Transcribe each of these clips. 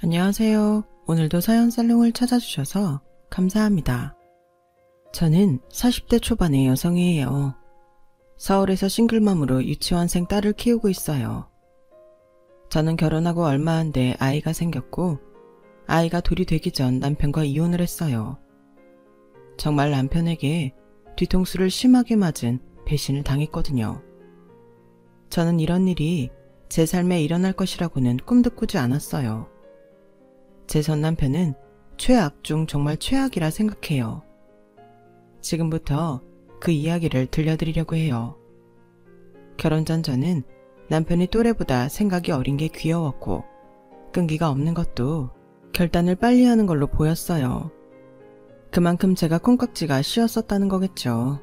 안녕하세요. 오늘도 사연 살롱을 찾아주셔서 감사합니다. 저는 40대 초반의 여성이에요. 서울에서 싱글맘으로 유치원생 딸을 키우고 있어요. 저는 결혼하고 얼마 안 돼 아이가 생겼고 아이가 둘이 되기 전 남편과 이혼을 했어요. 정말 남편에게 뒤통수를 심하게 맞은 배신을 당했거든요. 저는 이런 일이 제 삶에 일어날 것이라고는 꿈도 꾸지 않았어요. 제 전 남편은 최악 중 정말 최악이라 생각해요. 지금부터 그 이야기를 들려드리려고 해요. 결혼 전 저는 남편이 또래보다 생각이 어린 게 귀여웠고 끈기가 없는 것도 결단을 빨리 하는 걸로 보였어요. 그만큼 제가 콩깍지가 씌었었다는 거겠죠.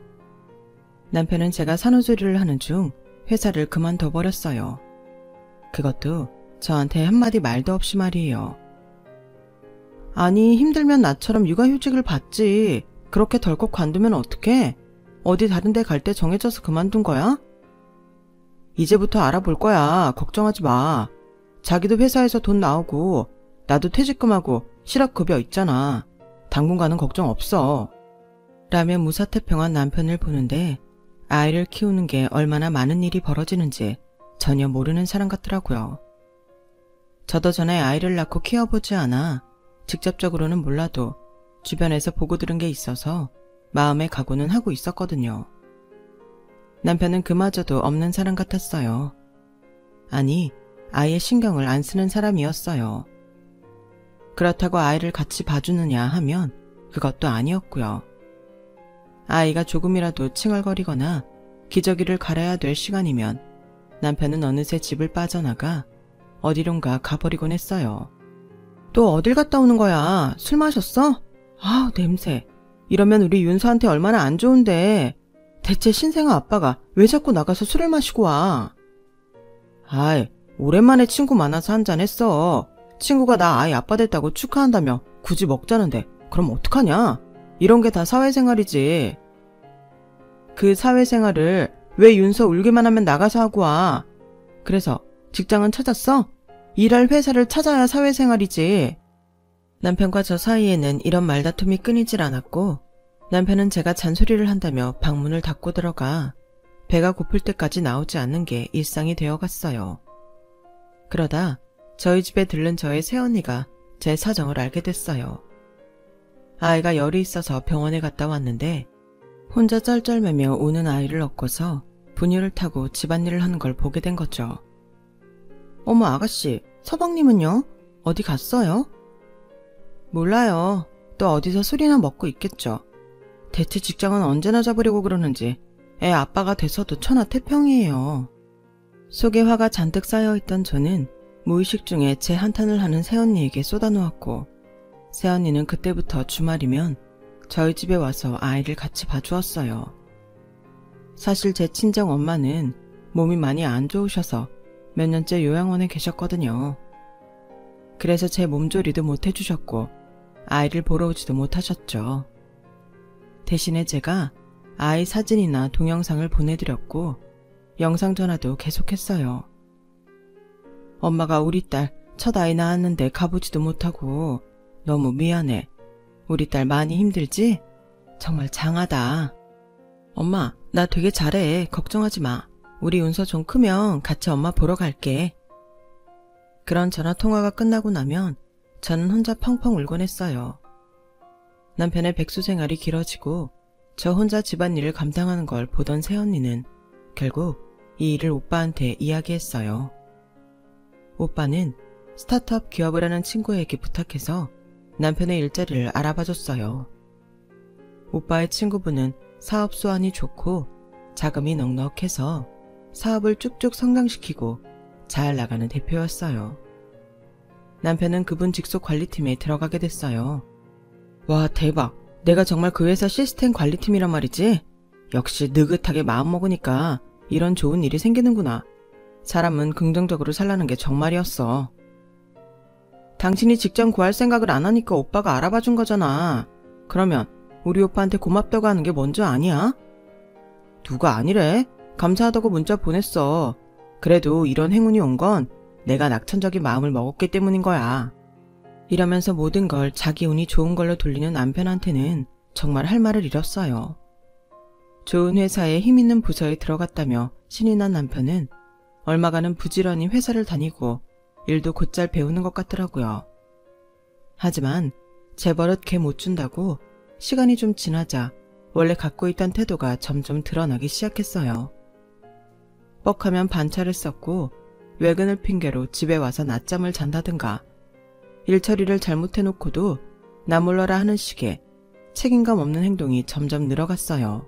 남편은 제가 산후조리를 하는 중 회사를 그만둬 버렸어요. 그것도 저한테 한마디 말도 없이 말이에요. 아니, 힘들면 나처럼 육아휴직을 받지. 그렇게 덜컥 관두면 어떡해? 어디 다른 데 갈 때 정해져서 그만둔 거야? 이제부터 알아볼 거야. 걱정하지 마. 자기도 회사에서 돈 나오고 나도 퇴직금하고 실업급여 있잖아. 당분간은 걱정 없어. 라며 무사태평한 남편을 보는데 아이를 키우는 게 얼마나 많은 일이 벌어지는지 전혀 모르는 사람 같더라고요. 저도 전에 아이를 낳고 키워보지 않아 직접적으로는 몰라도 주변에서 보고 들은 게 있어서 마음의 각오는 하고 있었거든요. 남편은 그마저도 없는 사람 같았어요. 아니, 아예 신경을 안 쓰는 사람이었어요. 그렇다고 아이를 같이 봐주느냐 하면 그것도 아니었고요. 아이가 조금이라도 칭얼거리거나 기저귀를 갈아야 될 시간이면 남편은 어느새 집을 빠져나가 어디론가 가버리곤 했어요. 또 어딜 갔다 오는 거야? 술 마셨어? 아우, 냄새. 이러면 우리 윤서한테 얼마나 안 좋은데. 대체 신생아 아빠가 왜 자꾸 나가서 술을 마시고 와? 아이, 오랜만에 친구 만나서 한잔 했어. 친구가 나 아이 아빠 됐다고 축하한다며 굳이 먹자는데 그럼 어떡하냐? 이런 게 다 사회생활이지. 그 사회생활을 왜 윤서 울기만 하면 나가서 하고 와? 그래서 직장은 찾았어? 일할 회사를 찾아야 사회생활이지. 남편과 저 사이에는 이런 말다툼이 끊이질 않았고 남편은 제가 잔소리를 한다며 방문을 닫고 들어가 배가 고플 때까지 나오지 않는 게 일상이 되어갔어요. 그러다 저희 집에 들른 저의 새언니가 제 사정을 알게 됐어요. 아이가 열이 있어서 병원에 갔다 왔는데 혼자 쩔쩔매며 우는 아이를 업고서 분유를 타고 집안일을 하는 걸 보게 된 거죠. 어머, 아가씨, 서방님은요? 어디 갔어요? 몰라요. 또 어디서 술이나 먹고 있겠죠. 대체 직장은 언제나 잡으려고 그러는지 애 아빠가 돼서도 천하태평이에요. 속에 화가 잔뜩 쌓여있던 저는 무의식 중에 제 한탄을 하는 새언니에게 쏟아놓았고 새언니는 그때부터 주말이면 저희 집에 와서 아이를 같이 봐주었어요. 사실 제 친정 엄마는 몸이 많이 안 좋으셔서 몇 년째 요양원에 계셨거든요. 그래서 제 몸조리도 못 해주셨고 아이를 보러 오지도 못하셨죠. 대신에 제가 아이 사진이나 동영상을 보내드렸고 영상전화도 계속했어요. 엄마가 우리 딸 첫 아이 낳았는데 가보지도 못하고 너무 미안해. 우리 딸 많이 힘들지? 정말 장하다. 엄마, 나 되게 잘해. 걱정하지 마. 우리 윤서 좀 크면 같이 엄마 보러 갈게. 그런 전화 통화가 끝나고 나면 저는 혼자 펑펑 울곤 했어요. 남편의 백수 생활이 길어지고 저 혼자 집안일을 감당하는 걸 보던 새언니는 결국 이 일을 오빠한테 이야기했어요. 오빠는 스타트업 기업을 하는 친구에게 부탁해서 남편의 일자리를 알아봐줬어요. 오빠의 친구분은 사업 수완이 좋고 자금이 넉넉해서 사업을 쭉쭉 성장시키고 잘 나가는 대표였어요. 남편은 그분 직속 관리팀에 들어가게 됐어요. 와, 대박. 내가 정말 그 회사 시스템 관리팀이란 말이지? 역시 느긋하게 마음먹으니까 이런 좋은 일이 생기는구나. 사람은 긍정적으로 살라는 게 정말이었어. 당신이 직장 구할 생각을 안 하니까 오빠가 알아봐준 거잖아. 그러면 우리 오빠한테 고맙다고 하는 게 먼저 아니야? 누가 아니래? 감사하다고 문자 보냈어. 그래도 이런 행운이 온 건 내가 낙천적인 마음을 먹었기 때문인 거야. 이러면서 모든 걸 자기 운이 좋은 걸로 돌리는 남편한테는 정말 할 말을 잃었어요. 좋은 회사에 힘 있는 부서에 들어갔다며 신이 난 남편은 얼마간은 부지런히 회사를 다니고 일도 곧잘 배우는 것 같더라고요. 하지만 제 버릇 걔 못 준다고 시간이 좀 지나자 원래 갖고 있던 태도가 점점 드러나기 시작했어요. 뻑하면 반차를 썼고 외근을 핑계로 집에 와서 낮잠을 잔다든가 일 처리를 잘못해놓고도 나 몰라라 하는 식의 책임감 없는 행동이 점점 늘어갔어요.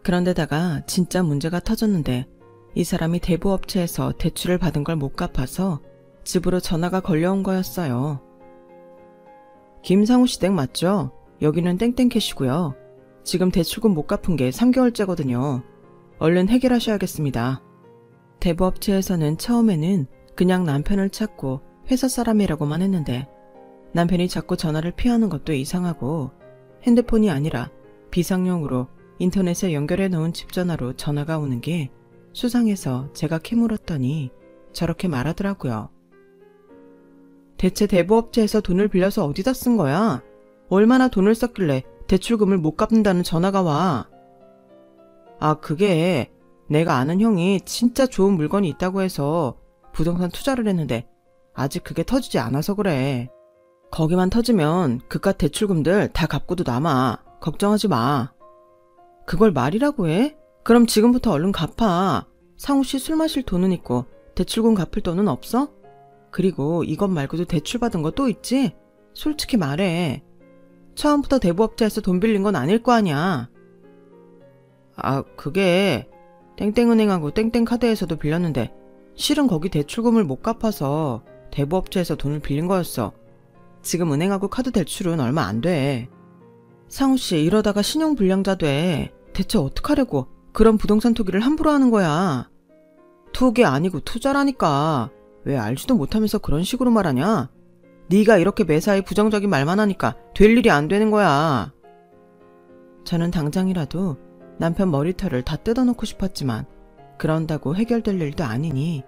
그런데다가 진짜 문제가 터졌는데 이 사람이 대부업체에서 대출을 받은 걸 못 갚아서 집으로 전화가 걸려온 거였어요. 김상우 씨 댁 맞죠? 여기는 땡땡캐시고요. 지금 대출금 못 갚은 게 3개월째거든요. 얼른 해결하셔야겠습니다. 대부업체에서는 처음에는 그냥 남편을 찾고 회사 사람이라고만 했는데 남편이 자꾸 전화를 피하는 것도 이상하고 핸드폰이 아니라 비상용으로 인터넷에 연결해 놓은 집 전화로 전화가 오는 게 수상해서 제가 캐물었더니 저렇게 말하더라고요. 대체 대부업체에서 돈을 빌려서 어디다 쓴 거야? 얼마나 돈을 썼길래 대출금을 못 갚는다는 전화가 와. 아, 그게 내가 아는 형이 진짜 좋은 물건이 있다고 해서 부동산 투자를 했는데 아직 그게 터지지 않아서 그래. 거기만 터지면 그깟 대출금들 다 갚고도 남아. 걱정하지 마. 그걸 말이라고 해? 그럼 지금부터 얼른 갚아. 상우 씨 술 마실 돈은 있고 대출금 갚을 돈은 없어? 그리고 이것 말고도 대출 받은 거 또 있지? 솔직히 말해. 처음부터 대부업체에서 돈 빌린 건 아닐 거 아니야. 아, 그게 땡땡은행하고 땡땡카드에서도 빌렸는데 실은 거기 대출금을 못 갚아서 대부업체에서 돈을 빌린 거였어. 지금 은행하고 카드 대출은 얼마 안 돼. 상우 씨 이러다가 신용불량자 돼. 대체 어떡하려고 그런 부동산 투기를 함부로 하는 거야. 투기 아니고 투자라니까. 왜 알지도 못하면서 그런 식으로 말하냐? 네가 이렇게 매사에 부정적인 말만 하니까 될 일이 안 되는 거야. 저는 당장이라도 남편 머리털을 다 뜯어놓고 싶었지만 그런다고 해결될 일도 아니니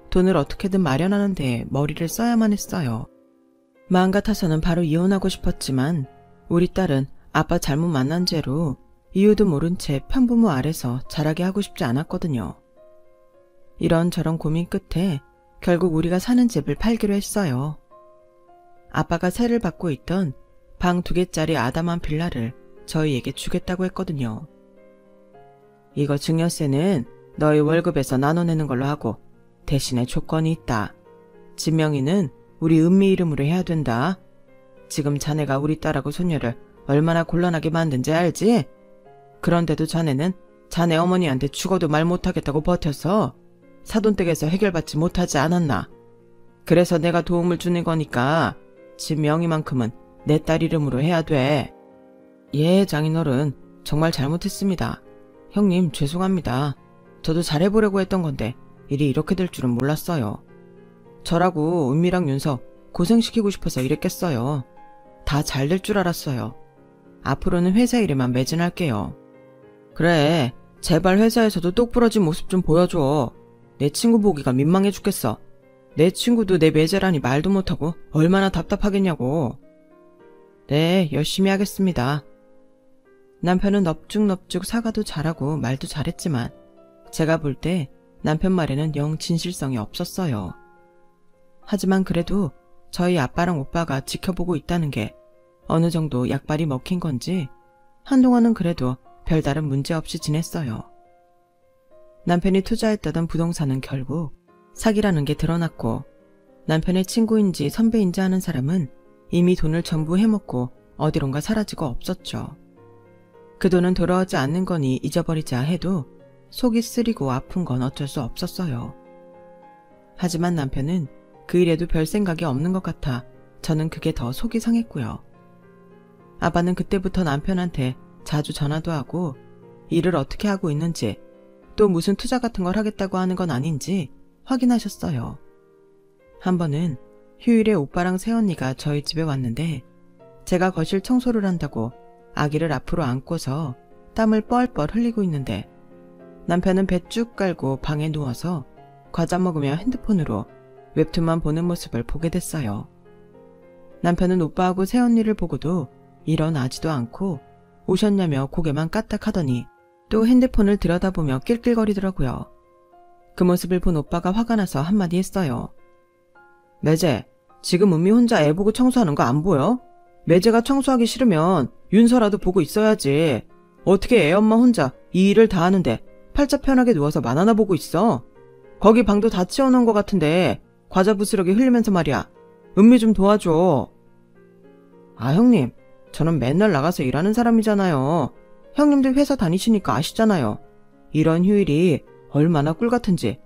돈을 어떻게든 마련하는 데 머리를 써야만 했어요. 마음 같아서는 바로 이혼하고 싶었지만 우리 딸은 아빠 잘못 만난 죄로 이유도 모른 채 편부모 아래서 자라게 하고 싶지 않았거든요. 이런저런 고민 끝에 결국 우리가 사는 집을 팔기로 했어요. 아빠가 세를 받고 있던 방 2개짜리 아담한 빌라를 저희에게 주겠다고 했거든요. 이거 증여세는 너희 월급에서 나눠내는 걸로 하고 대신에 조건이 있다. 집 명의는 우리 은미 이름으로 해야 된다. 지금 자네가 우리 딸하고 손녀를 얼마나 곤란하게 만든지 알지? 그런데도 자네는 자네 어머니한테 죽어도 말 못하겠다고 버텨서 사돈댁에서 해결받지 못하지 않았나. 그래서 내가 도움을 주는 거니까 집 명의만큼은 내 딸 이름으로 해야 돼. 예, 장인어른 정말 잘못했습니다. 형님 죄송합니다. 저도 잘해보려고 했던 건데 일이 이렇게 될 줄은 몰랐어요. 저라고 은미랑 윤서 고생시키고 싶어서 이랬겠어요. 다 잘 될 줄 알았어요. 앞으로는 회사 일에만 매진할게요. 그래, 제발 회사에서도 똑부러진 모습 좀 보여줘. 내 친구 보기가 민망해 죽겠어. 내 친구도 내 매제라니 말도 못하고 얼마나 답답하겠냐고. 네, 열심히 하겠습니다. 남편은 넙죽넙죽 사과도 잘하고 말도 잘했지만 제가 볼 때 남편 말에는 영 진실성이 없었어요. 하지만 그래도 저희 아빠랑 오빠가 지켜보고 있다는 게 어느 정도 약발이 먹힌 건지 한동안은 그래도 별다른 문제 없이 지냈어요. 남편이 투자했다던 부동산은 결국 사기라는 게 드러났고 남편의 친구인지 선배인지 하는 사람은 이미 돈을 전부 해먹고 어디론가 사라지고 없었죠. 그 돈은 돌아오지 않는 거니 잊어버리자 해도 속이 쓰리고 아픈 건 어쩔 수 없었어요. 하지만 남편은 그 일에도 별 생각이 없는 것 같아 저는 그게 더 속이 상했고요. 아빠는 그때부터 남편한테 자주 전화도 하고 일을 어떻게 하고 있는지 또 무슨 투자 같은 걸 하겠다고 하는 건 아닌지 확인하셨어요. 한 번은 휴일에 오빠랑 새언니가 저희 집에 왔는데 제가 거실 청소를 한다고 아기를 앞으로 안고서 땀을 뻘뻘 흘리고 있는데 남편은 배 쭉 깔고 방에 누워서 과자 먹으며 핸드폰으로 웹툰만 보는 모습을 보게 됐어요. 남편은 오빠하고 새언니를 보고도 일어나지도 않고 오셨냐며 고개만 까딱하더니 또 핸드폰을 들여다보며 낄낄거리더라고요. 그 모습을 본 오빠가 화가 나서 한마디 했어요. 매제, 지금 은미 혼자 애 보고 청소하는 거 안 보여? 매제가 청소하기 싫으면 윤서라도 보고 있어야지. 어떻게 애 엄마 혼자 이 일을 다 하는데 팔자 편하게 누워서 만화나 보고 있어? 거기 방도 다 치워놓은 것 같은데 과자 부스러기 흘리면서 말이야. 은미 좀 도와줘. 아, 형님, 저는 맨날 나가서 일하는 사람이잖아요. 형님도 회사 다니시니까 아시잖아요. 이런 휴일이 얼마나 꿀 같은지.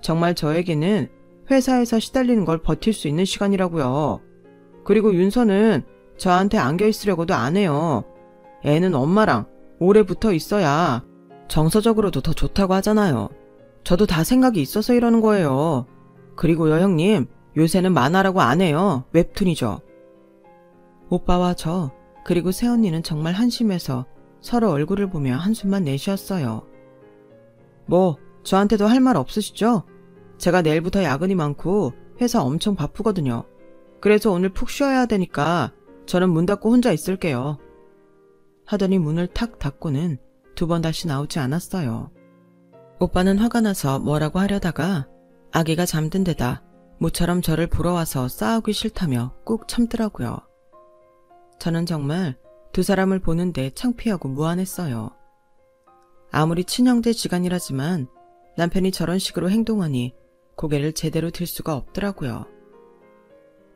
정말 저에게는 회사에서 시달리는 걸 버틸 수 있는 시간이라고요. 그리고 윤서는 저한테 안겨 있으려고도 안 해요. 애는 엄마랑 오래 붙어 있어야 정서적으로도 더 좋다고 하잖아요. 저도 다 생각이 있어서 이러는 거예요. 그리고요, 형님, 요새는 만화라고 안 해요. 웹툰이죠. 오빠와 저, 그리고 새언니는 정말 한심해서 서로 얼굴을 보며 한숨만 내쉬었어요. 뭐 저한테도 할 말 없으시죠? 제가 내일부터 야근이 많고 회사 엄청 바쁘거든요. 그래서 오늘 푹 쉬어야 되니까 저는 문 닫고 혼자 있을게요. 하더니 문을 탁 닫고는 두 번 다시 나오지 않았어요. 오빠는 화가 나서 뭐라고 하려다가 아기가 잠든 데다 모처럼 저를 보러 와서 싸우기 싫다며 꾹 참더라고요. 저는 정말 두 사람을 보는데 창피하고 무안했어요. 아무리 친형제 지간이라지만 남편이 저런 식으로 행동하니 고개를 제대로 들 수가 없더라고요.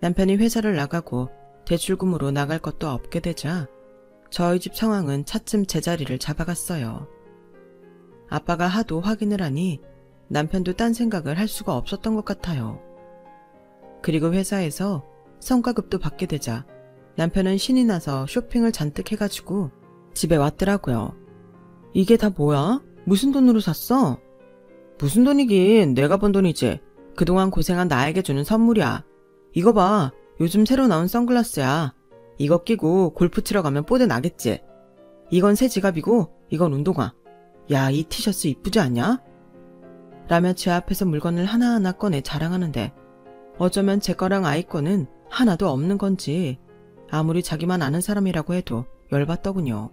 남편이 회사를 나가고 대출금으로 나갈 것도 없게 되자 저희 집 상황은 차츰 제자리를 잡아갔어요. 아빠가 하도 확인을 하니 남편도 딴 생각을 할 수가 없었던 것 같아요. 그리고 회사에서 성과급도 받게 되자 남편은 신이 나서 쇼핑을 잔뜩 해가지고 집에 왔더라고요. 이게 다 뭐야? 무슨 돈으로 샀어? 무슨 돈이긴 내가 번 돈이지. 그동안 고생한 나에게 주는 선물이야. 이거 봐. 요즘 새로 나온 선글라스야. 이거 끼고 골프 치러 가면 뽀대 나겠지. 이건 새 지갑이고 이건 운동화. 야, 이 티셔츠 이쁘지 않냐? 라며 제 앞에서 물건을 하나하나 꺼내 자랑하는데 어쩌면 제 거랑 아이 거는 하나도 없는 건지 아무리 자기만 아는 사람이라고 해도 열받더군요.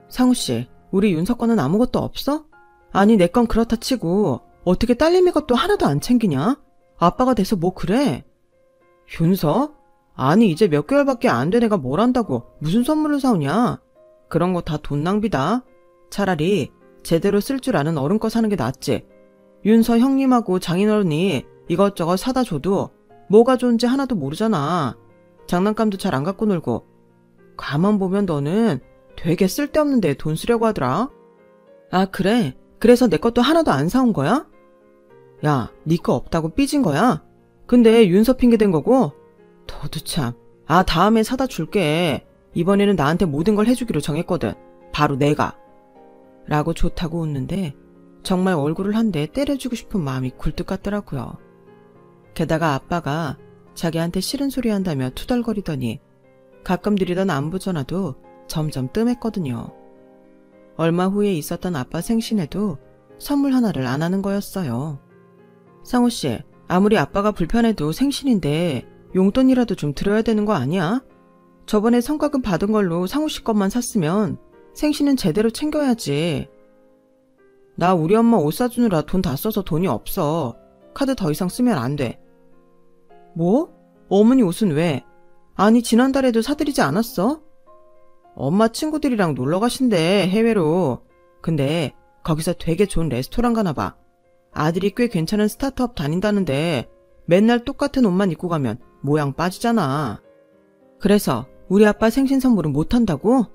상우씨, 우리 윤서 거는 아무것도 없어? 아니, 내 건 그렇다 치고 어떻게 딸내미 것도 하나도 안 챙기냐? 아빠가 돼서 뭐 그래? 윤서? 아니, 이제 몇 개월밖에 안 된 애가 뭘 안다고 무슨 선물을 사오냐? 그런 거 다 돈 낭비다. 차라리 제대로 쓸 줄 아는 어른 거 사는 게 낫지. 윤서 형님하고 장인어른이 이것저것 사다 줘도 뭐가 좋은지 하나도 모르잖아. 장난감도 잘 안 갖고 놀고. 가만 보면 너는 되게 쓸데없는 데에 돈 쓰려고 하더라. 아, 그래? 그래서 내 것도 하나도 안 사온 거야? 야, 네 거 없다고 삐진 거야? 근데 윤서 핑계 댄 거고? 너도 참. 아, 다음에 사다 줄게. 이번에는 나한테 모든 걸 해주기로 정했거든. 바로 내가. 라고 좋다고 웃는데 정말 얼굴을 한 대 때려주고 싶은 마음이 굴뚝 같더라고요. 게다가 아빠가 자기한테 싫은 소리 한다며 투덜거리더니 가끔 드리던 안부 전화도 점점 뜸했거든요. 얼마 후에 있었던 아빠 생신에도 선물 하나를 안 하는 거였어요. 상우씨, 아무리 아빠가 불편해도 생신인데 용돈이라도 좀 드려야 되는 거 아니야? 저번에 성과금 받은 걸로 상우씨 것만 샀으면 생신은 제대로 챙겨야지. 나 우리 엄마 옷 사주느라 돈 다 써서 돈이 없어. 카드 더 이상 쓰면 안 돼. 뭐? 어머니 옷은 왜? 아니, 지난달에도 사드리지 않았어? 엄마 친구들이랑 놀러 가신대, 해외로. 근데 거기서 되게 좋은 레스토랑 가나 봐. 아들이 꽤 괜찮은 스타트업 다닌다는데 맨날 똑같은 옷만 입고 가면 모양 빠지잖아. 그래서 우리 아빠 생신 선물은 못 한다고?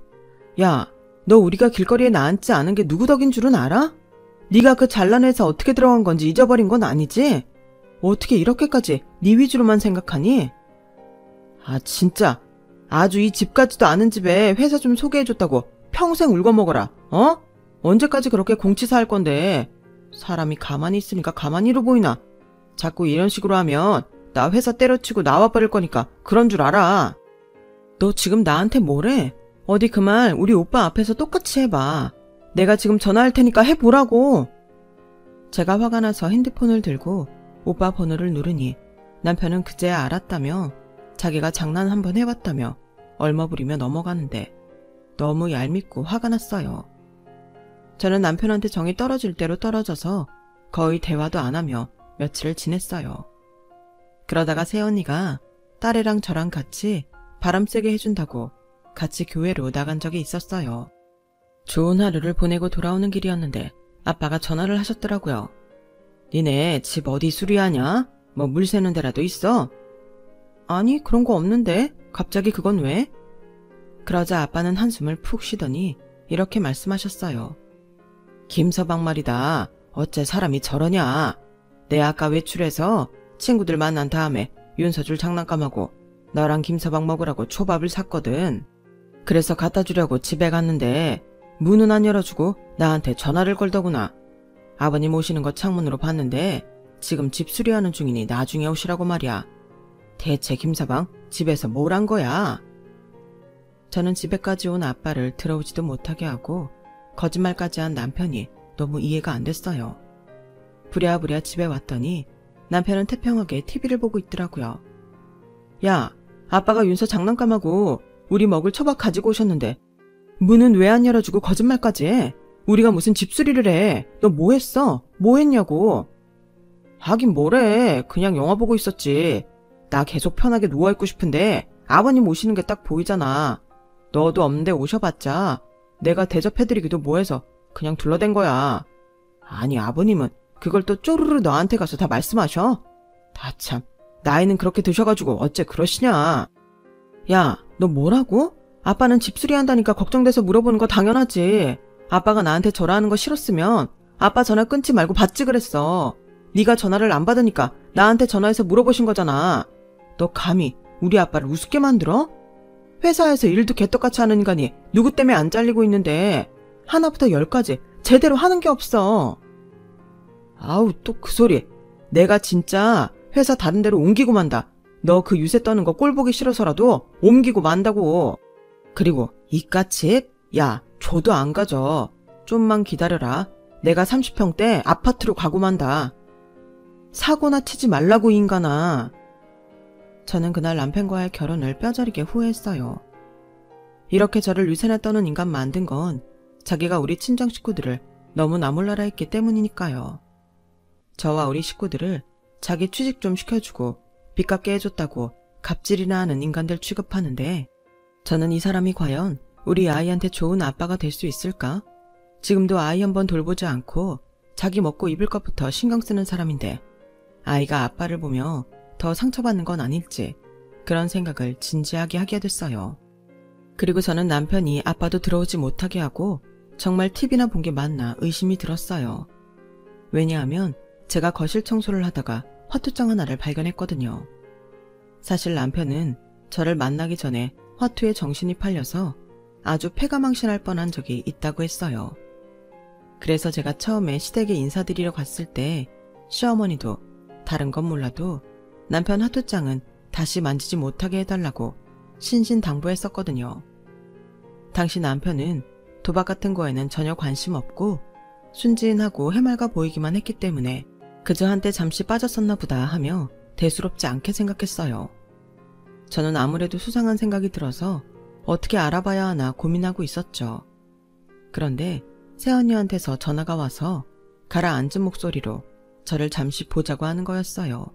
야, 너 우리가 길거리에 나앉지 않은 게 누구 덕인 줄은 알아? 네가 그 잘난 회사 어떻게 들어간 건지 잊어버린 건 아니지? 어떻게 이렇게까지 네 위주로만 생각하니? 아, 진짜 아주 이 집 같지도 않은 집에 회사 좀 소개해줬다고 평생 울거먹어라. 어? 언제까지 그렇게 공치사 할 건데. 사람이 가만히 있으니까 가만히로 보이나. 자꾸 이런 식으로 하면 나 회사 때려치고 나와버릴 거니까 그런 줄 알아. 너 지금 나한테 뭐래? 어디 그 말 우리 오빠 앞에서 똑같이 해봐. 내가 지금 전화할 테니까 해보라고. 제가 화가 나서 핸드폰을 들고 오빠 번호를 누르니 남편은 그제야 알았다며 자기가 장난 한번 해봤다며 얼머부리며 넘어가는데 너무 얄밉고 화가 났어요. 저는 남편한테 정이 떨어질 대로 떨어져서 거의 대화도 안 하며 며칠을 지냈어요. 그러다가 새언니가 딸애랑 저랑 같이 바람 쐬게 해준다고 같이 교회로 나간 적이 있었어요. 좋은 하루를 보내고 돌아오는 길이었는데 아빠가 전화를 하셨더라고요. 니네 집 어디 수리하냐? 뭐 물 새는 데라도 있어? 아니, 그런 거 없는데 갑자기 그건 왜? 그러자 아빠는 한숨을 푹 쉬더니 이렇게 말씀하셨어요. 김서방 말이다. 어째 사람이 저러냐. 내 아까 외출해서 친구들 만난 다음에 윤서줄 장난감하고 너랑 김서방 먹으라고 초밥을 샀거든. 그래서 갖다 주려고 집에 갔는데 문은 안 열어주고 나한테 전화를 걸더구나. 아버님 오시는 거 창문으로 봤는데 지금 집 수리하는 중이니 나중에 오시라고 말이야. 대체 김서방 집에서 뭘 한 거야? 저는 집에까지 온 아빠를 들어오지도 못하게 하고 거짓말까지 한 남편이 너무 이해가 안 됐어요. 부랴부랴 집에 왔더니 남편은 태평하게 TV를 보고 있더라고요. 야, 아빠가 윤서 장난감하고 우리 먹을 초밥 가지고 오셨는데 문은 왜 안 열어주고 거짓말까지 해? 우리가 무슨 집수리를 해? 너 뭐 했어? 뭐 했냐고? 하긴 뭐래. 그냥 영화 보고 있었지. 나 계속 편하게 누워있고 싶은데 아버님 오시는 게 딱 보이잖아. 너도 없는데 오셔봤자 내가 대접해드리기도 뭐해서 그냥 둘러댄 거야. 아니 아버님은 그걸 또 쪼르르 너한테 가서 다 말씀하셔? 다 참, 나이는 그렇게 드셔가지고 어째 그러시냐. 야, 너 뭐라고? 아빠는 집수리 한다니까 걱정돼서 물어보는 거 당연하지. 아빠가 나한테 전화하는 거 싫었으면 아빠 전화 끊지 말고 받지 그랬어. 네가 전화를 안 받으니까 나한테 전화해서 물어보신 거잖아. 너 감히 우리 아빠를 우습게 만들어? 회사에서 일도 개떡같이 하는 인간이 누구 때문에 안 잘리고 있는데 하나부터 10까지 제대로 하는 게 없어. 아우, 또 그 소리. 내가 진짜 회사 다른 데로 옮기고 만다. 너 그 유세 떠는 거 꼴 보기 싫어서라도 옮기고 만다고. 그리고 이깟집? 야, 줘도 안 가져. 좀만 기다려라. 내가 30평대 아파트로 가고 만다. 사고나 치지 말라고 이 인간아. 저는 그날 남편과의 결혼을 뼈저리게 후회했어요. 이렇게 저를 유세나 떠는 인간 만든 건 자기가 우리 친정 식구들을 너무 나몰라라 했기 때문이니까요. 저와 우리 식구들을 자기 취직 좀 시켜주고 빚 갚게 해줬다고 갑질이나 하는 인간들 취급하는데 저는 이 사람이 과연 우리 아이한테 좋은 아빠가 될 수 있을까? 지금도 아이 한번 돌보지 않고 자기 먹고 입을 것부터 신경 쓰는 사람인데 아이가 아빠를 보며 더 상처받는 건 아닐지 그런 생각을 진지하게 하게 됐어요. 그리고 저는 남편이 아빠도 들어오지 못하게 하고 정말 TV나 본 게 맞나 의심이 들었어요. 왜냐하면 제가 거실 청소를 하다가 화투장 하나를 발견했거든요. 사실 남편은 저를 만나기 전에 화투에 정신이 팔려서 아주 패가망신할 뻔한 적이 있다고 했어요. 그래서 제가 처음에 시댁에 인사드리러 갔을 때 시어머니도 다른 건 몰라도 남편 화투장은 다시 만지지 못하게 해달라고 신신당부했었거든요. 당시 남편은 도박 같은 거에는 전혀 관심 없고 순진하고 해맑아 보이기만 했기 때문에 그저 한때 잠시 빠졌었나 보다 하며 대수롭지 않게 생각했어요. 저는 아무래도 수상한 생각이 들어서 어떻게 알아봐야 하나 고민하고 있었죠. 그런데 새언니한테서 전화가 와서 가라앉은 목소리로 저를 잠시 보자고 하는 거였어요.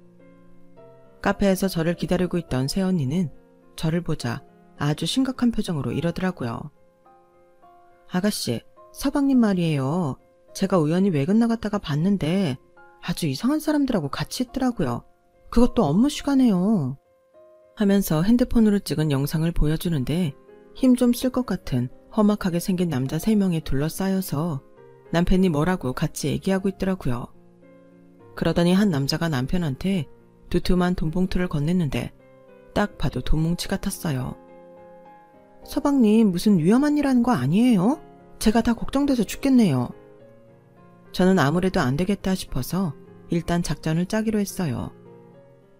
카페에서 저를 기다리고 있던 새언니는 저를 보자 아주 심각한 표정으로 이러더라고요. 아가씨, 서방님 말이에요. 제가 우연히 외근 나갔다가 봤는데 아주 이상한 사람들하고 같이 있더라고요. 그것도 업무 시간에요. 하면서 핸드폰으로 찍은 영상을 보여주는데 힘 좀 쓸 것 같은 험악하게 생긴 남자 3명에 둘러싸여서 남편이 뭐라고 같이 얘기하고 있더라고요. 그러더니 한 남자가 남편한테 두툼한 돈봉투를 건넸는데 딱 봐도 돈뭉치 같았어요. 서방님 무슨 위험한 일 하는 거 아니에요? 제가 다 걱정돼서 죽겠네요. 저는 아무래도 안 되겠다 싶어서 일단 작전을 짜기로 했어요.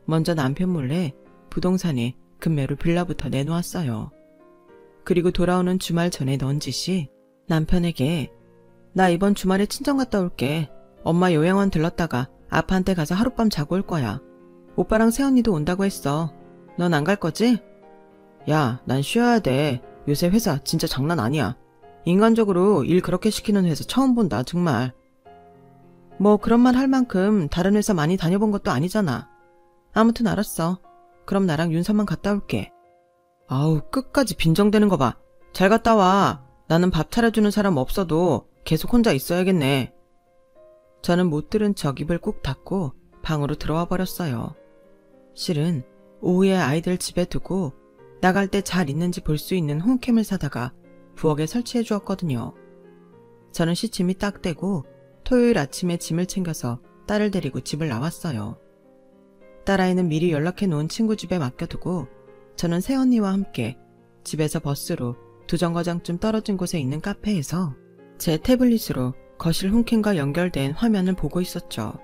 먼저 남편 몰래 부동산에 금매로 빌라부터 내놓았어요. 그리고 돌아오는 주말 전에 넌지시 남편에게 나 이번 주말에 친정 갔다 올게. 엄마 요양원 들렀다가 아빠한테 가서 하룻밤 자고 올 거야. 오빠랑 새언니도 온다고 했어. 넌 안 갈 거지? 야, 난 쉬어야 돼. 요새 회사 진짜 장난 아니야. 인간적으로 일 그렇게 시키는 회사 처음 본다, 정말. 뭐 그런 말 할 만큼 다른 회사 많이 다녀본 것도 아니잖아. 아무튼 알았어. 그럼 나랑 윤서만 갔다 올게. 아우, 끝까지 빈정대는 거 봐. 잘 갔다 와. 나는 밥 차려주는 사람 없어도 계속 혼자 있어야겠네. 저는 못 들은 척 입을 꾹 닫고 방으로 들어와 버렸어요. 실은 오후에 아이들 집에 두고 나갈 때 잘 있는지 볼 수 있는 홈캠을 사다가 부엌에 설치해 주었거든요. 저는 시침이 딱 되고 토요일 아침에 짐을 챙겨서 딸을 데리고 집을 나왔어요. 딸아이는 미리 연락해 놓은 친구 집에 맡겨두고 저는 새언니와 함께 집에서 버스로 2정거장쯤 떨어진 곳에 있는 카페에서 제 태블릿으로 거실 홈캠과 연결된 화면을 보고 있었죠.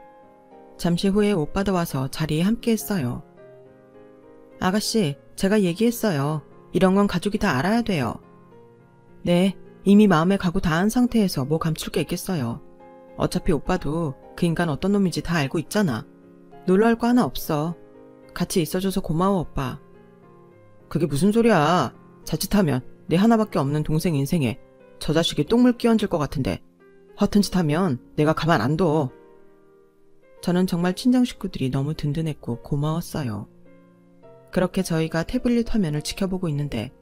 잠시 후에 오빠도 와서 자리에 함께 했어요. 아가씨, 제가 얘기했어요. 이런 건 가족이 다 알아야 돼요. 네, 이미 마음에 가고 다 한 상태에서 뭐 감출 게 있겠어요. 어차피 오빠도 그 인간 어떤 놈인지 다 알고 있잖아. 놀라울 거 하나 없어. 같이 있어줘서 고마워, 오빠. 그게 무슨 소리야. 자칫하면 내 하나밖에 없는 동생 인생에 저 자식이 똥물 끼얹을 것 같은데 허튼 짓 하면 내가 가만 안 둬. 저는 정말 친정 식구들이 너무 든든했고 고마웠어요. 그렇게 저희가 태블릿 화면을 지켜보고 있는데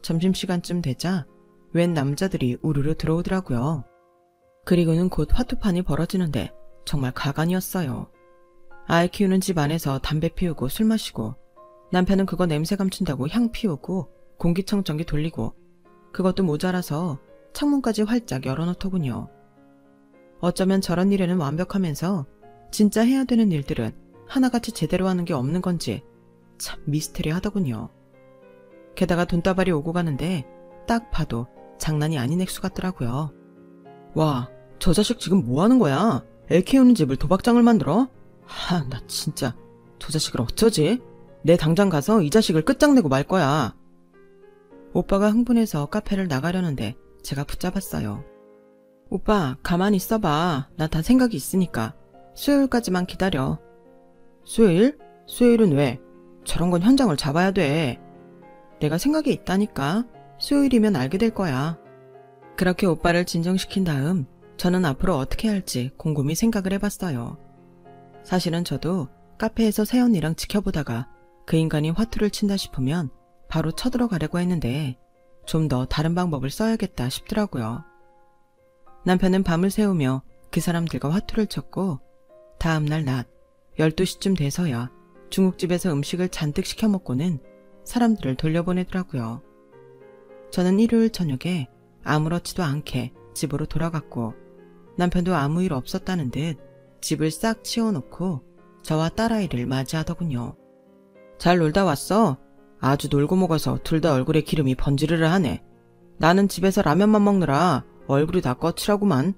점심시간쯤 되자 웬 남자들이 우르르 들어오더라고요. 그리고는 곧 화투판이 벌어지는데 정말 가관이었어요. 아이 키우는 집 안에서 담배 피우고 술 마시고 남편은 그거 냄새 감춘다고 향 피우고 공기청정기 돌리고 그것도 모자라서 창문까지 활짝 열어놓더군요. 어쩌면 저런 일에는 완벽하면서 진짜 해야 되는 일들은 하나같이 제대로 하는 게 없는 건지 참 미스테리하더군요. 게다가 돈다발이 오고 가는데 딱 봐도 장난이 아닌 액수 같더라고요. 와, 저 자식 지금 뭐 하는 거야? 애 키우는 집을 도박장을 만들어? 하, 나 진짜 저 자식을 어쩌지? 내 당장 가서 이 자식을 끝장내고 말 거야. 오빠가 흥분해서 카페를 나가려는데 제가 붙잡았어요. 오빠, 가만히 있어봐. 나 다 생각이 있으니까. 수요일까지만 기다려. 수요일? 수요일은 왜? 저런 건 현장을 잡아야 돼. 내가 생각이 있다니까. 수요일이면 알게 될 거야. 그렇게 오빠를 진정시킨 다음 저는 앞으로 어떻게 할지 곰곰이 생각을 해봤어요. 사실은 저도 카페에서 새언니랑 지켜보다가 그 인간이 화투를 친다 싶으면 바로 쳐들어가려고 했는데 좀 더 다른 방법을 써야겠다 싶더라고요. 남편은 밤을 새우며 그 사람들과 화투를 쳤고 다음날 낮 12시쯤 돼서야 중국집에서 음식을 잔뜩 시켜 먹고는 사람들을 돌려보내더라고요. 저는 일요일 저녁에 아무렇지도 않게 집으로 돌아갔고 남편도 아무 일 없었다는 듯 집을 싹 치워놓고 저와 딸아이를 맞이하더군요. 잘 놀다 왔어? 아주 놀고 먹어서 둘 다 얼굴에 기름이 번지르르 하네. 나는 집에서 라면만 먹느라 얼굴이 다 거칠하구만.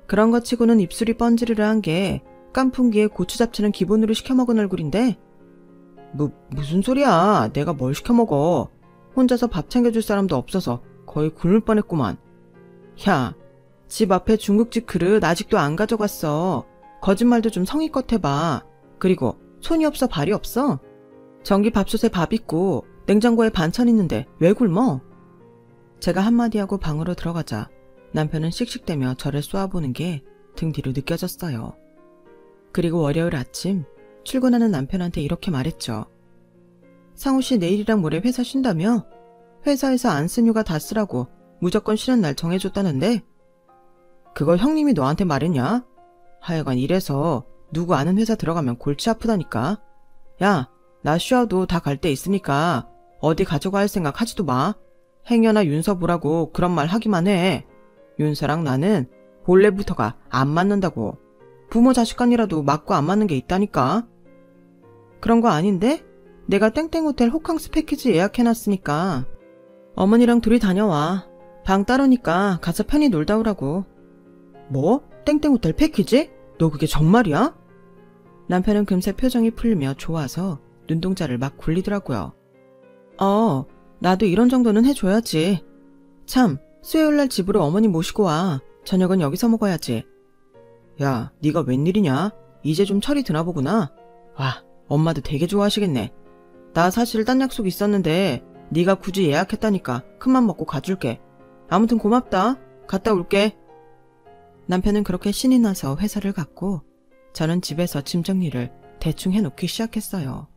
그런 거 치고는 입술이 번지르르한 게 깐풍기에 고추 잡채는 기본으로 시켜먹은 얼굴인데? 무슨 소리야. 내가 뭘 시켜먹어. 혼자서 밥 챙겨줄 사람도 없어서 거의 굶을 뻔했구만. 야, 집 앞에 중국집 그릇 아직도 안 가져갔어. 거짓말도 좀 성의껏 해봐. 그리고 손이 없어 발이 없어? 전기 밥솥에 밥 있고 냉장고에 반찬 있는데 왜 굶어? 제가 한마디 하고 방으로 들어가자 남편은 씩씩대며 저를 쏘아보는 게 등 뒤로 느껴졌어요. 그리고 월요일 아침 출근하는 남편한테 이렇게 말했죠. 상우씨 내일이랑 모레 회사 쉰다며? 회사에서 안 쓴 휴가 다 쓰라고 무조건 쉬는 날 정해줬다는데? 그걸 형님이 너한테 말했냐? 하여간 이래서 누구 아는 회사 들어가면 골치 아프다니까. 야, 나 쉬어도 다 갈 데 있으니까 어디 가져가 할 생각 하지도 마. 행여나 윤서 보라고 그런 말 하기만 해. 윤서랑 나는 본래부터가 안 맞는다고. 부모 자식 간이라도 맞고 안 맞는 게 있다니까. 그런 거 아닌데? 내가 땡땡호텔 호캉스 패키지 예약해놨으니까 어머니랑 둘이 다녀와. 방 따로니까 가서 편히 놀다 오라고. 뭐? 땡땡호텔 패키지? 너 그게 정말이야? 남편은 금세 표정이 풀리며 좋아서 눈동자를 막 굴리더라고요. 나도 이런 정도는 해줘야지. 참, 수요일날 집으로 어머니 모시고 와. 저녁은 여기서 먹어야지. 야, 네가 웬일이냐? 이제 좀 철이 드나 보구나. 와, 엄마도 되게 좋아하시겠네. 나 사실 딴 약속 있었는데 네가 굳이 예약했다니까 큰맘 먹고 가줄게. 아무튼 고맙다. 갔다 올게. 남편은 그렇게 신이 나서 회사를 갔고 저는 집에서 짐 정리를 대충 해놓기 시작했어요.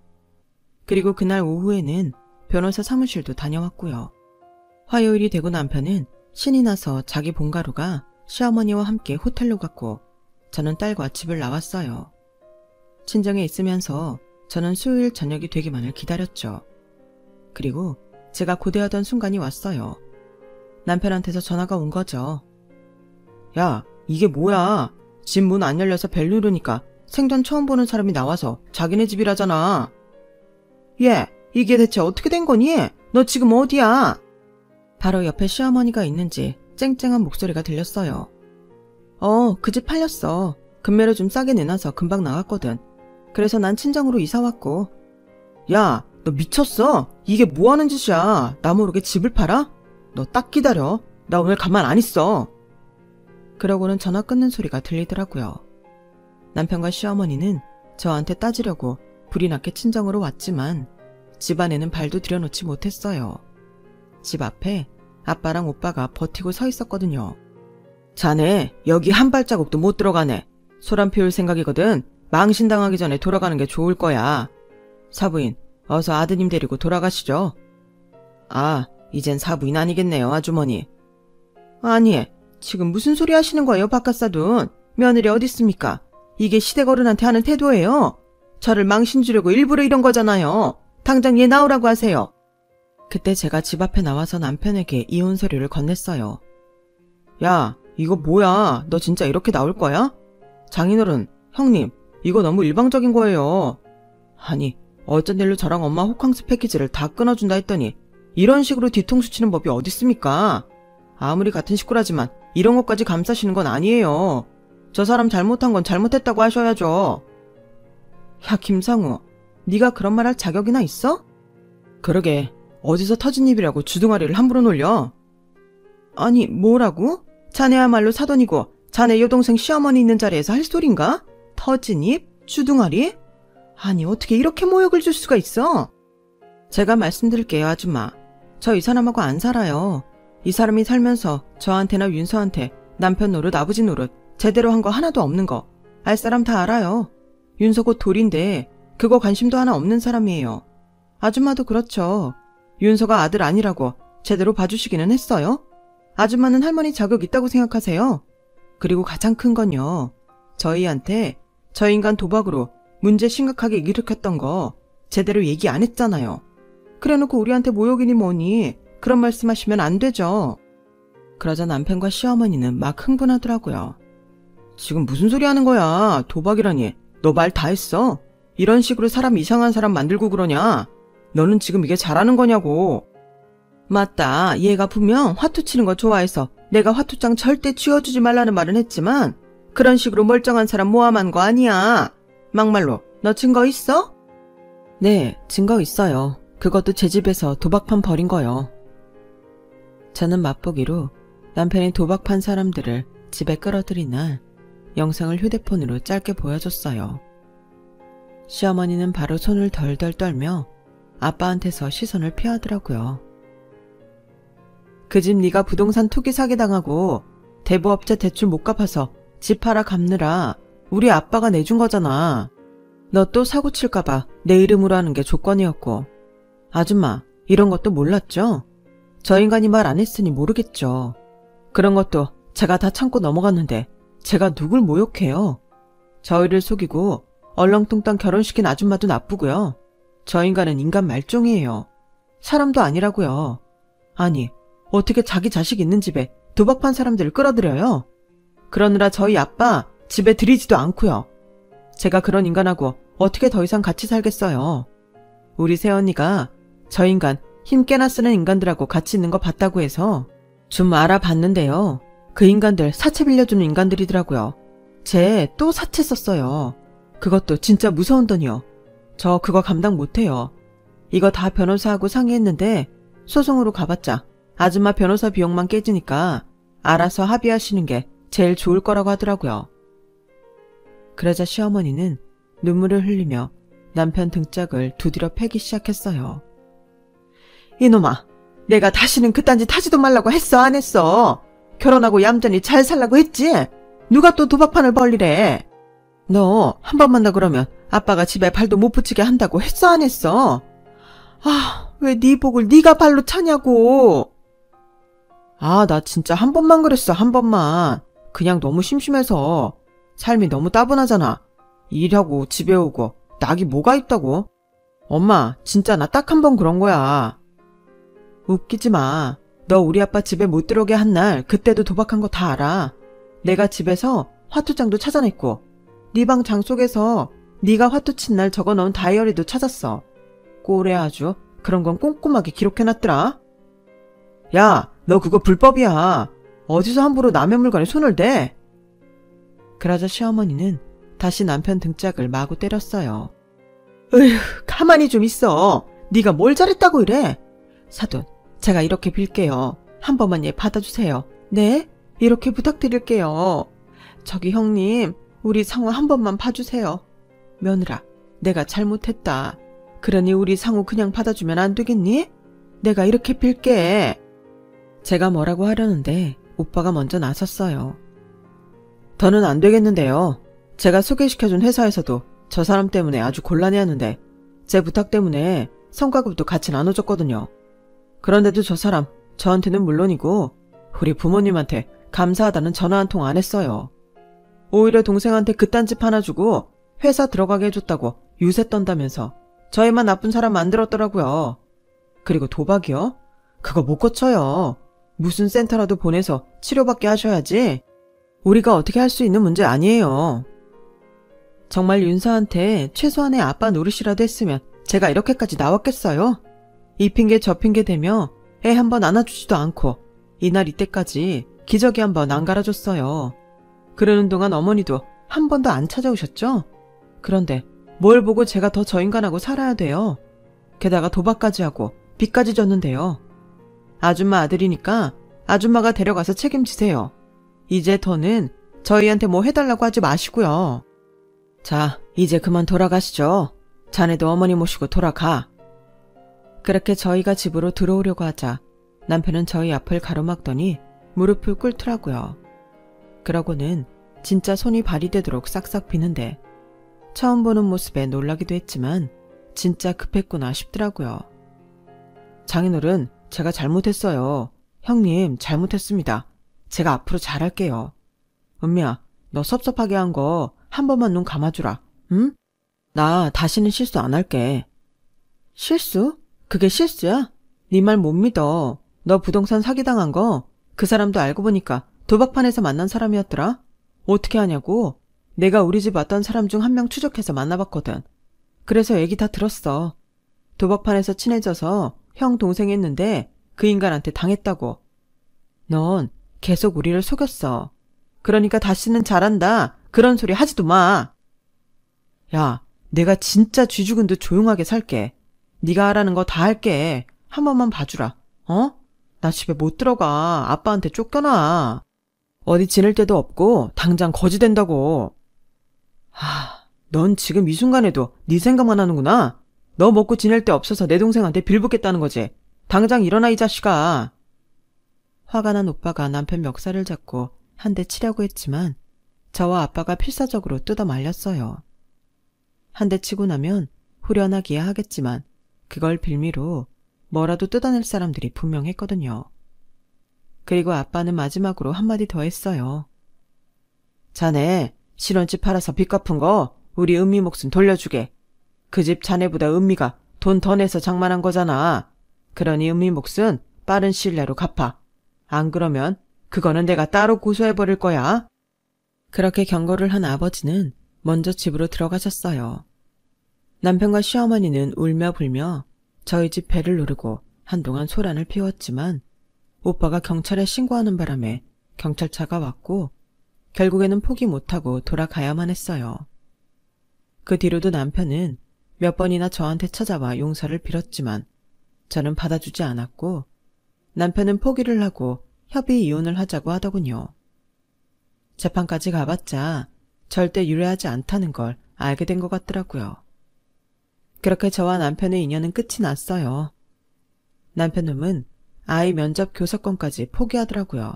그리고 그날 오후에는 변호사 사무실도 다녀왔고요. 화요일이 되고 남편은 신이 나서 자기 본가루가 시어머니와 함께 호텔로 갔고 저는 딸과 집을 나왔어요. 친정에 있으면서 저는 수요일 저녁이 되기만을 기다렸죠. 그리고 제가 고대하던 순간이 왔어요. 남편한테서 전화가 온 거죠. 야, 이게 뭐야? 집 문 안 열려서 벨 누르니까 생전 처음 보는 사람이 나와서 자기네 집이라잖아. 얘, 이게 대체 어떻게 된 거니? 너 지금 어디야? 바로 옆에 시어머니가 있는지 쨍쨍한 목소리가 들렸어요. 그 집 팔렸어. 금매로 좀 싸게 내놔서 금방 나갔거든. 그래서 난 친정으로 이사 왔고. 야, 너 미쳤어? 이게 뭐 하는 짓이야? 나 모르게 집을 팔아? 너 딱 기다려. 나 오늘 가만 안 있어. 그러고는 전화 끊는 소리가 들리더라고요. 남편과 시어머니는 저한테 따지려고 불이 났게 친정으로 왔지만 집 안에는 발도 들여놓지 못했어요. 집 앞에 아빠랑 오빠가 버티고 서 있었거든요. 자네 여기 한 발자국도 못 들어가네. 소란 피울 생각이거든. 망신당하기 전에 돌아가는 게 좋을 거야. 사부인, 어서 아드님 데리고 돌아가시죠. 아, 이젠 사부인 아니겠네요, 아주머니. 아니, 지금 무슨 소리 하시는 거예요, 바깥사돈. 며느리 어디 있습니까? 이게 시댁 어른한테 하는 태도예요. 저를 망신 주려고 일부러 이런 거잖아요. 당장 얘 나오라고 하세요. 그때 제가 집 앞에 나와서 남편에게 이혼 서류를 건넸어요. 야, 이거 뭐야? 너 진짜 이렇게 나올 거야? 장인어른, 형님, 이거 너무 일방적인 거예요. 아니, 어쩐 일로 저랑 엄마 호캉스 패키지를 다 끊어준다 했더니 이런 식으로 뒤통수 치는 법이 어딨습니까? 아무리 같은 식구라지만 이런 것까지 감싸시는 건 아니에요. 저 사람 잘못한 건 잘못했다고 하셔야죠. 야, 김상우, 네가 그런 말 할 자격이나 있어? 그러게, 어디서 터진 입이라고 주둥아리를 함부로 놀려? 아니, 뭐라고? 자네야말로 사돈이고 자네 여동생 시어머니 있는 자리에서 할 소린가? 터진 입? 주둥아리? 아니, 어떻게 이렇게 모욕을 줄 수가 있어? 제가 말씀드릴게요, 아줌마. 저 이 사람하고 안 살아요. 이 사람이 살면서 저한테나 윤서한테 남편 노릇, 아버지 노릇 제대로 한 거 하나도 없는 거 알 사람 다 알아요. 윤서 곧 돌인데 그거 관심도 하나 없는 사람이에요. 아줌마도 그렇죠. 윤서가 아들 아니라고 제대로 봐주시기는 했어요? 아줌마는 할머니 자격 있다고 생각하세요? 그리고 가장 큰 건요. 저희한테 저 인간 도박으로 문제 심각하게 일으켰던 거 제대로 얘기 안 했잖아요. 그래놓고 우리한테 모욕이니 뭐니 그런 말씀하시면 안 되죠. 그러자 남편과 시어머니는 막 흥분하더라고요. 지금 무슨 소리 하는 거야? 도박이라니. 너 말 다 했어? 이런 식으로 사람 이상한 사람 만들고 그러냐? 너는 지금 이게 잘하는 거냐고. 맞다. 얘가 분명 화투 치는 거 좋아해서 내가 화투장 절대 쥐어주지 말라는 말은 했지만 그런 식으로 멀쩡한 사람 모함한 거 아니야. 막말로 너 증거 있어? 네, 증거 있어요. 그것도 제 집에서 도박판 버린 거요. 저는 맛보기로 남편이 도박판 사람들을 집에 끌어들인 날 영상을 휴대폰으로 짧게 보여줬어요. 시어머니는 바로 손을 덜덜 떨며 아빠한테서 시선을 피하더라고요. 그 집 네가 부동산 투기 사기당하고 대부업체 대출 못 갚아서 집 팔아 갚느라 우리 아빠가 내준 거잖아. 너 또 사고 칠까봐 내 이름으로 하는 게 조건이었고. 아줌마, 이런 것도 몰랐죠? 저 인간이 말 안 했으니 모르겠죠. 그런 것도 제가 다 참고 넘어갔는데 제가 누굴 모욕해요? 저희를 속이고 얼렁뚱땅 결혼시킨 아줌마도 나쁘고요. 저 인간은 인간 말종이에요. 사람도 아니라고요. 아니, 어떻게 자기 자식 있는 집에 도박판 사람들을 끌어들여요? 그러느라 저희 아빠 집에 들이지도 않고요. 제가 그런 인간하고 어떻게 더 이상 같이 살겠어요. 우리 새언니가 저 인간 힘 깨나 쓰는 인간들하고 같이 있는 거 봤다고 해서 좀 알아봤는데요. 그 인간들 사채 빌려주는 인간들이더라고요. 쟤 또 사채 썼어요. 그것도 진짜 무서운 돈이요. 저 그거 감당 못해요. 이거 다 변호사하고 상의했는데 소송으로 가봤자 아줌마 변호사 비용만 깨지니까 알아서 합의하시는 게 제일 좋을 거라고 하더라고요. 그러자 시어머니는 눈물을 흘리며 남편 등짝을 두드려 패기 시작했어요. 이놈아, 내가 다시는 그딴 짓 하지도 말라고 했어, 안 했어? 결혼하고 얌전히 잘 살라고 했지? 누가 또 도박판을 벌리래? 너 한 번 만나 그러면 아빠가 집에 발도 못 붙이게 한다고 했어, 안 했어? 아, 왜 네 복을 네가 발로 차냐고. 아, 나 진짜 한 번만 그랬어, 한 번만. 그냥 너무 심심해서. 삶이 너무 따분하잖아. 일하고 집에 오고 낙이 뭐가 있다고. 엄마, 진짜 나 딱 한 번 그런 거야. 웃기지 마. 너 우리 아빠 집에 못 들어오게 한 날 그때도 도박한 거 다 알아. 내가 집에서 화투장도 찾아냈고 네 방 장속에서 네가 화투 친 날 적어놓은 다이어리도 찾았어. 꼴에 아주 그런 건 꼼꼼하게 기록해놨더라. 야, 너 그거 불법이야. 어디서 함부로 남의 물건에 손을 대? 그러자 시어머니는 다시 남편 등짝을 마구 때렸어요. 으휴, 가만히 좀 있어. 네가 뭘 잘했다고 이래? 사돈, 제가 이렇게 빌게요. 한 번만 얘 받아주세요. 네? 이렇게 부탁드릴게요. 저기 형님, 우리 상우 한 번만 봐주세요. 며느라, 내가 잘못했다. 그러니 우리 상우 그냥 받아주면 안 되겠니? 내가 이렇게 빌게. 제가 뭐라고 하려는데 오빠가 먼저 나섰어요. 더는 안 되겠는데요. 제가 소개시켜준 회사에서도 저 사람 때문에 아주 곤란해하는데 제 부탁 때문에 성과급도 같이 나눠줬거든요. 그런데도 저 사람 저한테는 물론이고 우리 부모님한테 감사하다는 전화 한 통 안 했어요. 오히려 동생한테 그딴 집 하나 주고 회사 들어가게 해줬다고 유세 떤다면서 저희만 나쁜 사람 만들었더라고요. 그리고 도박이요? 그거 못 고쳐요. 무슨 센터라도 보내서 치료받게 하셔야지. 우리가 어떻게 할 수 있는 문제 아니에요. 정말 윤서한테 최소한의 아빠 노릇이라도 했으면 제가 이렇게까지 나왔겠어요? 이 핑계 저 핑계 대며 애 한 번 안아주지도 않고 이날 이때까지 기저귀 한 번 안 갈아줬어요. 그러는 동안 어머니도 한 번도 안 찾아오셨죠? 그런데 뭘 보고 제가 더 저 인간하고 살아야 돼요? 게다가 도박까지 하고 빚까지 졌는데요. 아줌마 아들이니까 아줌마가 데려가서 책임지세요. 이제 더는 저희한테 뭐 해달라고 하지 마시고요. 자, 이제 그만 돌아가시죠. 자네도 어머니 모시고 돌아가. 그렇게 저희가 집으로 들어오려고 하자 남편은 저희 앞을 가로막더니 무릎을 꿇더라고요. 그러고는 진짜 손이 발이 되도록 싹싹 비는데 처음 보는 모습에 놀라기도 했지만 진짜 급했구나 싶더라고요. 장인어른, 제가 잘못했어요. 형님, 잘못했습니다. 제가 앞으로 잘할게요. 은미야, 너 섭섭하게 한 거 한 번만 눈 감아주라. 응? 나 다시는 실수 안 할게. 실수? 그게 실수야? 네 말 못 믿어. 너 부동산 사기당한 거 그 사람도 알고 보니까 도박판에서 만난 사람이었더라. 어떻게 하냐고. 내가 우리 집 왔던 사람 중 한 명 추적해서 만나봤거든. 그래서 얘기 다 들었어. 도박판에서 친해져서 형 동생 했는데 그 인간한테 당했다고. 넌 계속 우리를 속였어. 그러니까 다시는 잘한다. 그런 소리 하지도 마. 야, 내가 진짜 쥐 죽은 듯 조용하게 살게. 네가 하라는 거 다 할게. 한 번만 봐주라. 어? 나 집에 못 들어가. 아빠한테 쫓겨나. 어디 지낼 데도 없고 당장 거지 된다고. 넌 지금 이 순간에도 네 생각만 하는구나. 너 먹고 지낼 데 없어서 내 동생한테 빌붙겠다는 거지. 당장 일어나 이 자식아. 화가 난 오빠가 남편 멱살을 잡고 한 대 치려고 했지만 저와 아빠가 필사적으로 뜯어 말렸어요. 한 대 치고 나면 후련하기야 하겠지만 그걸 빌미로 뭐라도 뜯어낼 사람들이 분명했거든요. 그리고 아빠는 마지막으로 한마디 더 했어요. 자네 신혼집 팔아서 빚 갚은 거 우리 은미 목숨 돌려주게. 그 집 자네보다 은미가 돈 더 내서 장만한 거잖아. 그러니 은미 몫은 빠른 시일 내로 갚아. 안 그러면 그거는 내가 따로 고소해버릴 거야. 그렇게 경고를 한 아버지는 먼저 집으로 들어가셨어요. 남편과 시어머니는 울며 불며 저희 집 배를 누르고 한동안 소란을 피웠지만 오빠가 경찰에 신고하는 바람에 경찰차가 왔고 결국에는 포기 못하고 돌아가야만 했어요. 그 뒤로도 남편은 몇 번이나 저한테 찾아와 용서를 빌었지만 저는 받아주지 않았고 남편은 포기를 하고 협의 이혼을 하자고 하더군요. 재판까지 가봤자 절대 유례하지 않다는 걸 알게 된 것 같더라고요. 그렇게 저와 남편의 인연은 끝이 났어요. 남편놈은 아이 면접 교섭권까지 포기하더라고요.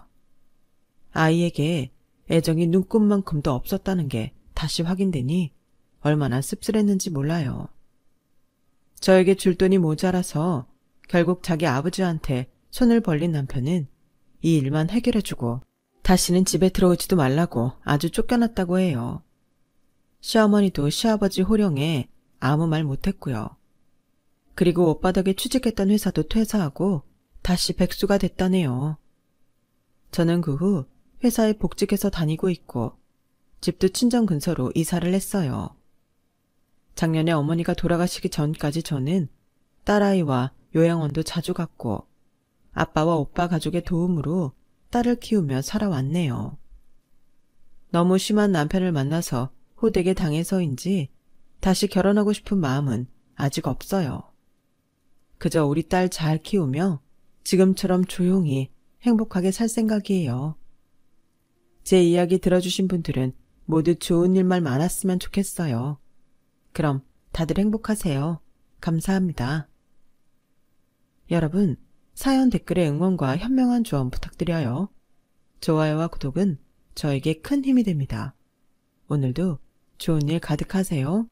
아이에게 애정이 눈꼽만큼도 없었다는 게 다시 확인되니 얼마나 씁쓸했는지 몰라요. 저에게 줄 돈이 모자라서 결국 자기 아버지한테 손을 벌린 남편은 이 일만 해결해주고 다시는 집에 들어오지도 말라고 아주 쫓겨났다고 해요. 시어머니도 시아버지 호령에 아무 말 못했고요. 그리고 오빠 덕에 취직했던 회사도 퇴사하고 다시 백수가 됐다네요. 저는 그 후 회사에 복직해서 다니고 있고 집도 친정 근처로 이사를 했어요. 작년에 어머니가 돌아가시기 전까지 저는 딸아이와 요양원도 자주 갔고 아빠와 오빠 가족의 도움으로 딸을 키우며 살아왔네요. 너무 심한 남편을 만나서 호되게 당해서인지 다시 결혼하고 싶은 마음은 아직 없어요. 그저 우리 딸 잘 키우며 지금처럼 조용히 행복하게 살 생각이에요. 제 이야기 들어주신 분들은 모두 좋은 일만 많았으면 좋겠어요. 그럼 다들 행복하세요. 감사합니다. 여러분, 사연 댓글에 응원과 현명한 조언 부탁드려요. 좋아요와 구독은 저에게 큰 힘이 됩니다. 오늘도 좋은 일 가득하세요.